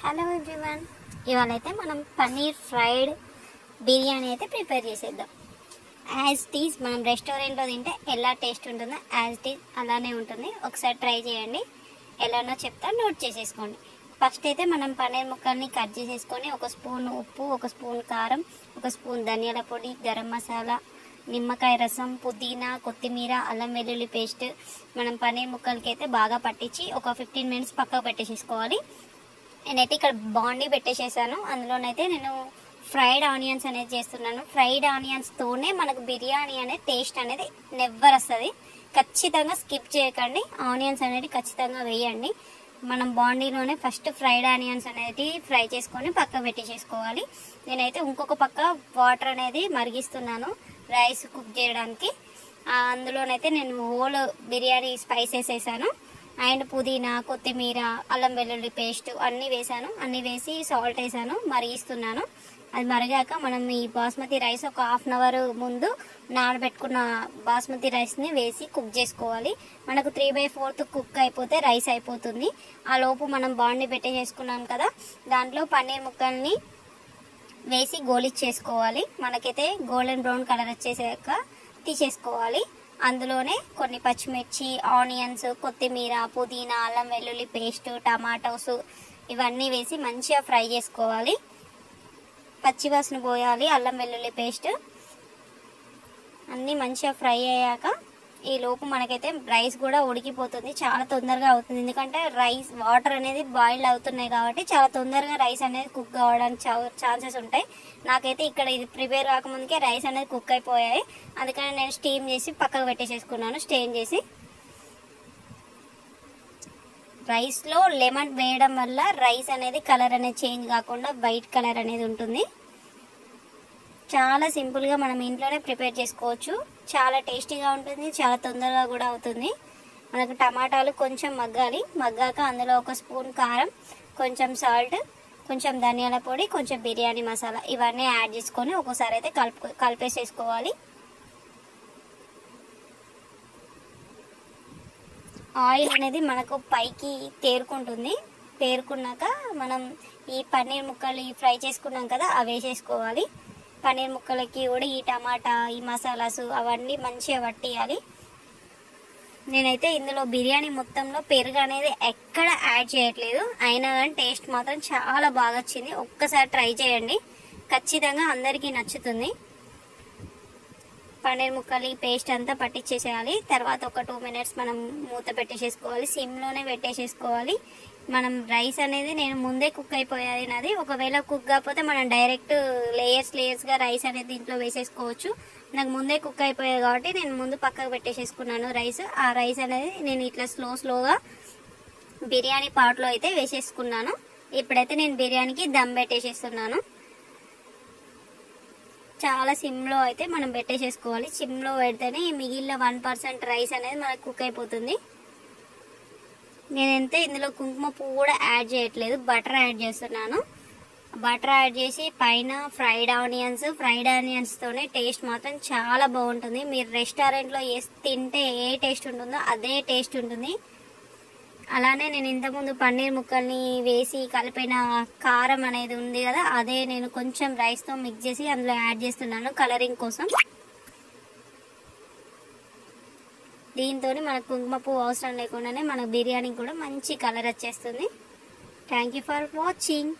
Hello everyone, ఇవాళ అయితే మనం పన్నీర్ ఫ్రైడ్ బిర్యానీ అయితే ప్రిపేర్ చేసేద్దాం. యాజ్ ఇట్ ఈజ్ మనం రెస్టారెంట్లో తింటే ఎలా టేస్ట్ ఉంటుందో యాజ్ ఇట్ ఈజ్ అలానే ఉంటుంది. ఒకసారి ట్రై చేయండి, ఎలానో చెప్తా, నోట్ చేసేసుకోండి. ఫస్ట్ అయితే మనం పన్నీర్ ముక్కల్ని కట్ చేసేసుకొని ఒక స్పూన్ ఉప్పు, ఒక స్పూన్ కారం, ఒక స్పూన్ ధనియాల పొడి, గరం మసాలా, నిమ్మకాయ రసం, పుదీనా, కొత్తిమీర, అల్లం వెల్లుల్లి పేస్ట్ మనం పన్నీర్ ముక్కలకి అయితే బాగా పట్టించి ఒక 15 మినిట్స్ పక్కకు పెట్టేసేసుకోవాలి. నేనైతే ఇక్కడ బాండీ పెట్టేసేసాను. అందులోనైతే నేను ఫ్రైడ్ ఆనియన్స్ అనేది చేస్తున్నాను. ఫ్రైడ్ ఆనియన్స్తోనే మనకు బిర్యానీ అనేది టేస్ట్ అనేది నెవ్వర్ వస్తుంది. ఖచ్చితంగా స్కిప్ చేయకండి, ఆనియన్స్ అనేది ఖచ్చితంగా వేయండి. మనం బాండీలోనే ఫస్ట్ ఫ్రైడ్ ఆనియన్స్ అనేది ఫ్రై చేసుకొని పక్క పెట్టేసేసుకోవాలి. నేనైతే ఇంకొక పక్క వాటర్ అనేది మరిగిస్తున్నాను రైస్ కుక్ చేయడానికి. అందులోనైతే నేను హోల్ బిర్యానీ స్పైసెస్ వేసాను అండ్ పుదీనా, కొత్తిమీర, అల్లం వెల్లుల్లి పేస్ట్ అన్నీ వేసాను. అన్నీ వేసి సాల్ట్ వేసాను, మరిగిస్తున్నాను. అది మరిగాక మనం ఈ బాస్మతి రైస్ ఒక హాఫ్ అన్ అవర్ ముందు నానబెట్టుకున్న బాస్మతి రైస్ని వేసి కుక్ చేసుకోవాలి. మనకు 3/4 కుక్ అయిపోతే రైస్ అయిపోతుంది. ఆ లోపు మనం బాండి పెట్టేసుకున్నాం కదా, దాంట్లో పన్నీర్ ముక్కల్ని వేసి గోలిచ్చేసుకోవాలి. మనకైతే గోల్డెన్ బ్రౌన్ కలర్ వచ్చేసాక తీసేసుకోవాలి. అందులోనే కొన్ని పచ్చిమిర్చి, ఆనియన్స్, కొత్తిమీర, పుదీనా, అల్లం వెల్లుల్లి పేస్ట్, టమాటోస్ ఇవన్నీ వేసి మంచిగా ఫ్రై చేసుకోవాలి. పచ్చివాసన పోయాలి. అల్లం వెల్లుల్లి పేస్ట్ అన్నీ మంచిగా ఫ్రై అయ్యాక ఈ లోపు మనకైతే రైస్ కూడా ఉడికిపోతుంది. చాలా తొందరగా అవుతుంది, ఎందుకంటే రైస్ వాటర్ అనేది బాయిల్ అవుతున్నాయి కాబట్టి చాలా తొందరగా రైస్ అనేది కుక్ అవ్వడానికి ఛాన్సెస్ ఉంటాయి. నాకైతే ఇక్కడ ఇది ప్రిపేర్ కాకముందుకే రైస్ అనేది కుక్ అయిపోయాయి. అందుకని నేను స్టీమ్ చేసి పక్కకు పెట్టేసేసుకున్నాను. స్టెయిన్ చేసి రైస్లో లెమన్ వేయడం వల్ల రైస్ అనేది కలర్ అనేది చేంజ్ కాకుండా వైట్ కలర్ అనేది ఉంటుంది. చాలా సింపుల్గా మనం ఇంట్లోనే ప్రిపేర్ చేసుకోవచ్చు. చాలా టేస్టీగా ఉంటుంది, చాలా తొందరగా కూడా అవుతుంది. మనకు టమాటాలు కొంచెం మగ్గాలి. మగ్గాక అందులో ఒక స్పూన్ కారం, కొంచెం సాల్ట్, కొంచెం ధనియాల పొడి, కొంచెం బిర్యానీ మసాలా ఇవన్నీ యాడ్ చేసుకొని ఒక్కోసారి అయితే కలిపేసేసుకోవాలి. ఆయిల్ అనేది మనకు పైకి తేరుకుంటుంది. తేరుకున్నాక మనం ఈ పన్నీర్ ముక్కలు ఫ్రై చేసుకున్నాం కదా, అవి వేసేసుకోవాలి. పన్నీర్ ముక్కలకి కూడా ఈ టమాటా, ఈ మసాలాస్ అవన్నీ మంచిగా పట్టియాలి. నేనైతే ఇందులో బిర్యానీ మొత్తంలో పెరుగు అనేది ఎక్కడ యాడ్ చేయట్లేదు, అయినా కానీ టేస్ట్ మాత్రం చాలా బాగా వచ్చింది. ఒక్కసారి ట్రై చేయండి, ఖచ్చితంగా అందరికీ నచ్చుతుంది. పన్నీర్ ముక్కలు పేస్ట్ అంతా పట్టించేసేయాలి. తర్వాత ఒక 2 మినిట్స్ మనం మూత పెట్టేసేసుకోవాలి. సిమ్లోనే పెట్టేసేసుకోవాలి. మనం రైస్ అనేది నేను ముందే కుక్ అయిపోయాది నాది. ఒకవేళ కుక్ కాకపోతే మనం డైరెక్ట్ లేయర్స్గా రైస్ అనేది దీంట్లో వేసేసుకోవచ్చు. నాకు ముందే కుక్ అయిపోయాయి కాబట్టి నేను ముందు పక్కకు పెట్టేసేసుకున్నాను రైస్. ఆ రైస్ అనేది నేను ఇట్లా స్లోగా బిర్యానీ పాట్లో అయితే వేసేసుకున్నాను. ఇప్పుడైతే నేను బిర్యానీకి దమ్ పెట్టేసేస్తున్నాను. చాలా సిమ్లో అయితే మనం పెట్టేసేసుకోవాలి. సిమ్లో పెడితేనే మిగిలిన 1% రైస్ అనేది మనకు కుక్ అయిపోతుంది. నేనైతే ఇందులో కుంకుమ పువ్వు కూడా యాడ్ చేయట్లేదు, బటర్ యాడ్ చేస్తున్నాను. బటర్ యాడ్ చేసి పైన ఫ్రైడ్ ఆనియన్స్తోనే టేస్ట్ మాత్రం చాలా బాగుంటుంది. మీరు రెస్టారెంట్లో తింటే ఏ టేస్ట్ ఉంటుందో అదే టేస్ట్ ఉంటుంది. అలానే నేను ఇంతకుముందు పన్నీర్ ముక్కల్ని వేసి కలిపిన కారం అనేది ఉంది కదా, అదే నేను కొంచెం రైస్తో మిక్స్ చేసి అందులో యాడ్ చేస్తున్నాను కలరింగ్ కోసం. దీంతో మనకు కుంకుమ పువ్వు అవసరం లేకుండానే మన బిర్యానీ కూడా మంచి కలర్ వచ్చేస్తుంది. Thank you for watching.